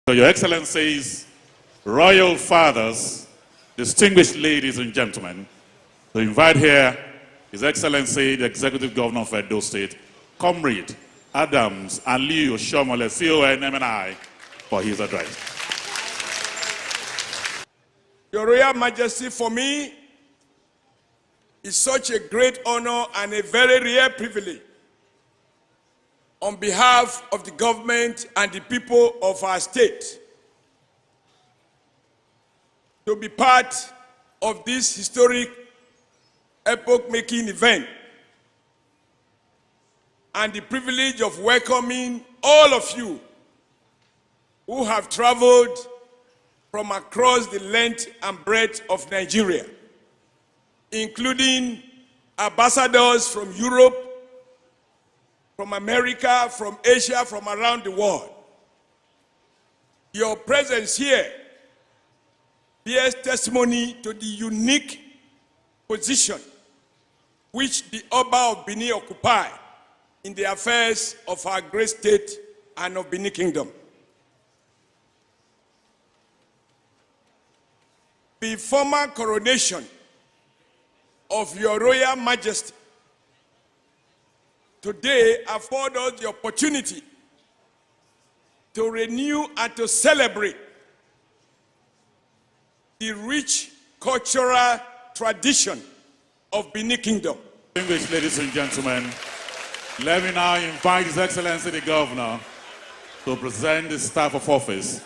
So Your Excellencies, Royal Fathers, distinguished ladies and gentlemen, to invite here His Excellency, the Executive Governor of Edo State, Comrade Adams Aliyu Shomole, CON, for his address. Your Royal Majesty, for me, is such a great honor and a very rare privilege on behalf of the government and the people of our state to be part of this historic epoch-making event and the privilege of welcoming all of you who have traveled from across the length and breadth of Nigeria, including ambassadors from Europe, from America, from Asia, from around the world. Your presence here bears testimony to the unique position which the Oba of Benin occupy in the affairs of our great state and of Benin Kingdom. The formal coronation of Your Royal Majesty today affords us the opportunity to renew and to celebrate the rich cultural tradition of Benin Kingdom. Distinguished ladies and gentlemen, let me now invite His Excellency the Governor to present the staff of office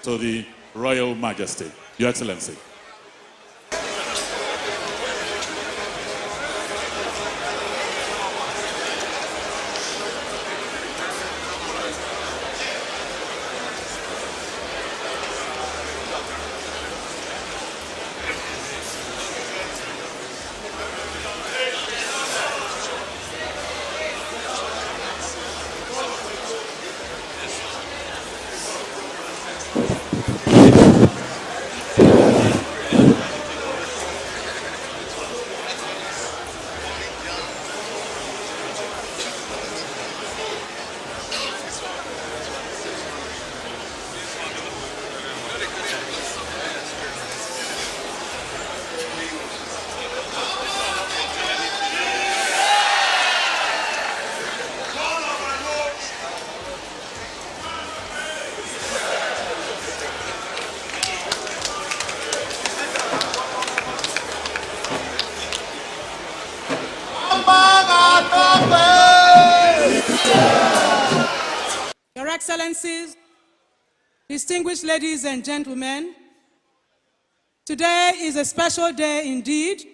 to the Royal Majesty. Your Excellency. Your Excellencies, distinguished ladies and gentlemen, today is a special day indeed. It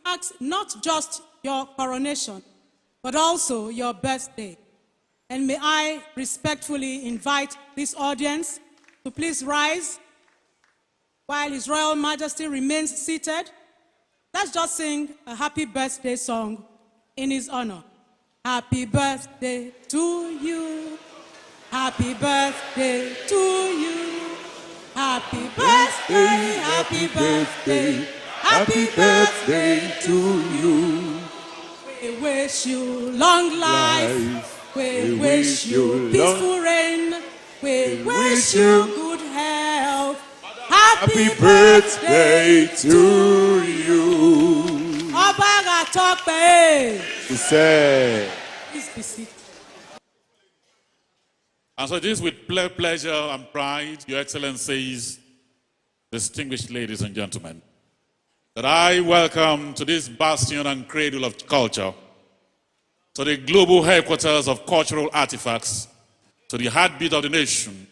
marks not just your coronation, but also your birthday. And may I respectfully invite this audience to please rise while His Royal Majesty remains seated. Let's just sing a happy birthday song in his honor. Happy birthday to you. Happy birthday to you. Happy birthday, happy birthday, happy birthday to you. We wish you long life. We wish you peaceful reign. We wish you good health. Happy birthday to you. Oba Ewuare II. Please be seated. And so it is with pleasure and pride, Your Excellencies, distinguished ladies and gentlemen, that I welcome to this bastion and cradle of culture, to the global headquarters of cultural artifacts, to the heartbeat of the nation,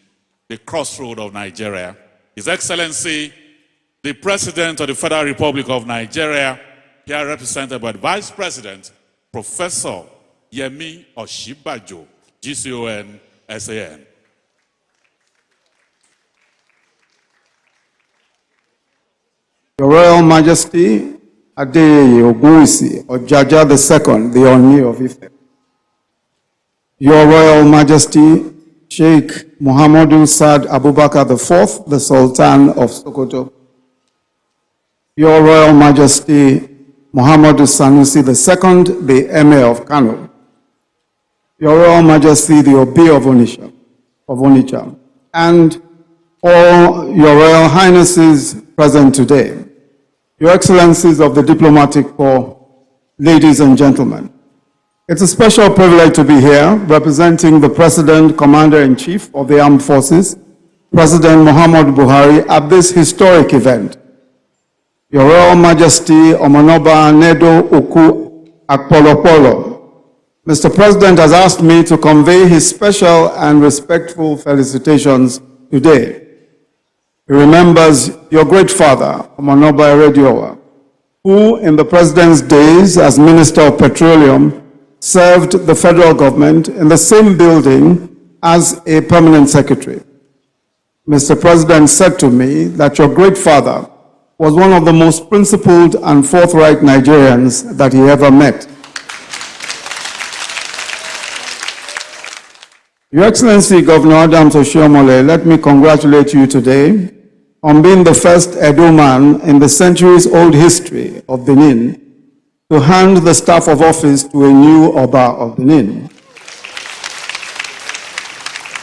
the crossroad of Nigeria, His Excellency, the President of the Federal Republic of Nigeria, here represented by the Vice President, Professor Yemi Oshibajo, GCON, SAN. Your Royal Majesty, Adeyeye Ogunwusi Ojaja II, the Oni of Ife. Your Royal Majesty, Sheikh Muhammadu Saad Abubakar IV, the Sultan of Sokoto. Your Royal Majesty, Muhammadu Sanusi II, the Emir of Kano. Your Royal Majesty, the Obi of Onitsha. and all your Royal Highnesses present today, Your Excellencies of the Diplomatic Corps, ladies and gentlemen. It's a special privilege to be here representing the President, Commander-in-Chief of the Armed Forces, President Muhammadu Buhari, at this historic event. Your Royal Majesty Omonoba Nedo Uku Akpolopolo, Mr. President has asked me to convey his special and respectful felicitations today. He remembers your great father, Oba Ewuare II, who in the President's days as Minister of Petroleum served the federal government in the same building as a permanent secretary. Mr. President said to me that your great father was one of the most principled and forthright Nigerians that he ever met. Your Excellency Governor Adams Oshiomhole, let me congratulate you today on being the first Edo man in the centuries-old history of Benin to hand the staff of office to a new Oba of Benin.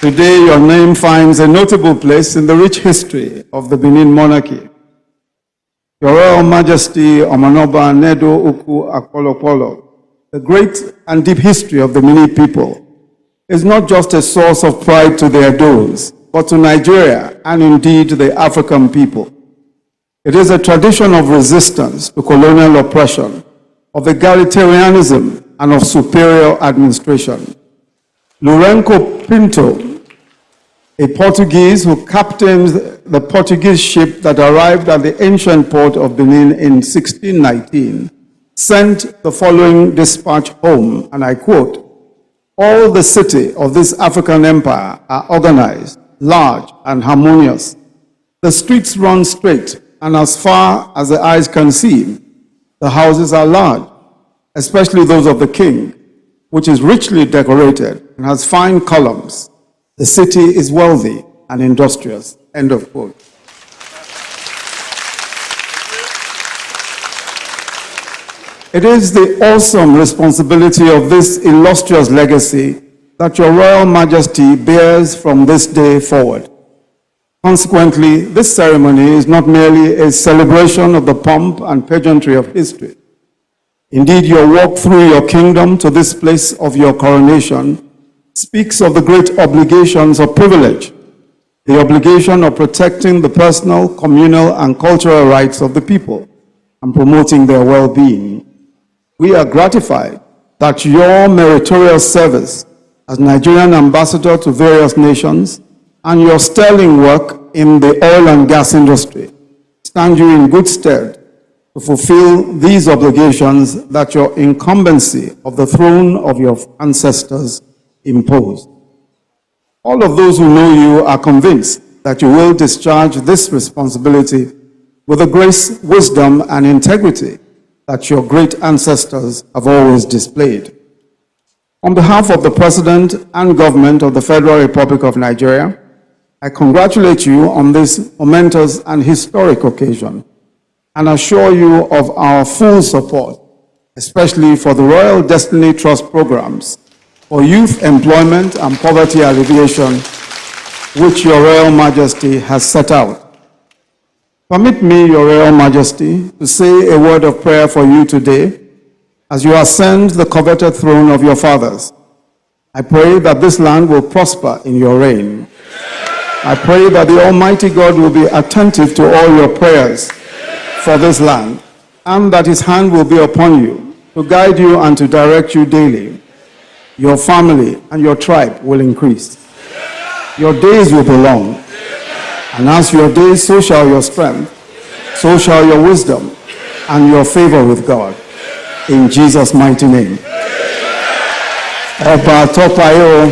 Today, your name finds a notable place in the rich history of the Benin monarchy. Your Royal Majesty Omonoba Nedo Uku Akpolopolo, the great and deep history of the Benin people, is not just a source of pride to the Edos, but to Nigeria and indeed the African people. It is a tradition of resistance to colonial oppression, of egalitarianism, and of superior administration. Lourenço Pinto, a Portuguese who captained the Portuguese ship that arrived at the ancient port of Benin in 1619, sent the following dispatch home, and I quote, "All the city of this African empire are organized, large, and harmonious. The streets run straight, and as far as the eyes can see, the houses are large, especially those of the king, which is richly decorated and has fine columns. The city is wealthy and industrious." End of quote. It is the awesome responsibility of this illustrious legacy that your Royal Majesty bears from this day forward. Consequently, this ceremony is not merely a celebration of the pomp and pageantry of history. Indeed, your walk through your kingdom to this place of your coronation speaks of the great obligations of privilege, the obligation of protecting the personal, communal, and cultural rights of the people and promoting their well-being. We are gratified that your meritorious service as Nigerian ambassador to various nations and your sterling work in the oil and gas industry stand you in good stead to fulfill these obligations that your incumbency of the throne of your ancestors imposed. All of those who know you are convinced that you will discharge this responsibility with the grace, wisdom, and integrity that your great ancestors have always displayed. On behalf of the President and Government of the Federal Republic of Nigeria, I congratulate you on this momentous and historic occasion and assure you of our full support, especially for the Royal Destiny Trust programs for youth employment and poverty alleviation, which your Royal Majesty has set out. Permit me, your Royal Majesty, to say a word of prayer for you today as you ascend the coveted throne of your fathers. I pray that this land will prosper in your reign. I pray that the Almighty God will be attentive to all your prayers for this land, and that his hand will be upon you to guide you and to direct you daily. Your family and your tribe will increase. Your days will be long. And as your days, so shall your strength, so shall your wisdom and your favor with God. In Jesus' mighty name. Oba Topayo,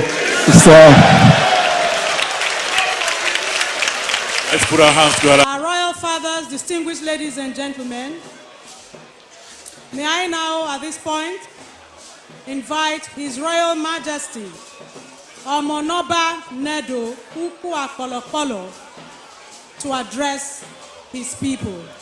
Let's put our hands together. Our royal fathers, distinguished ladies and gentlemen, may I now, at this point, invite His Royal Majesty, Omonoba Nedo Uku Akpolopolo, to address his people.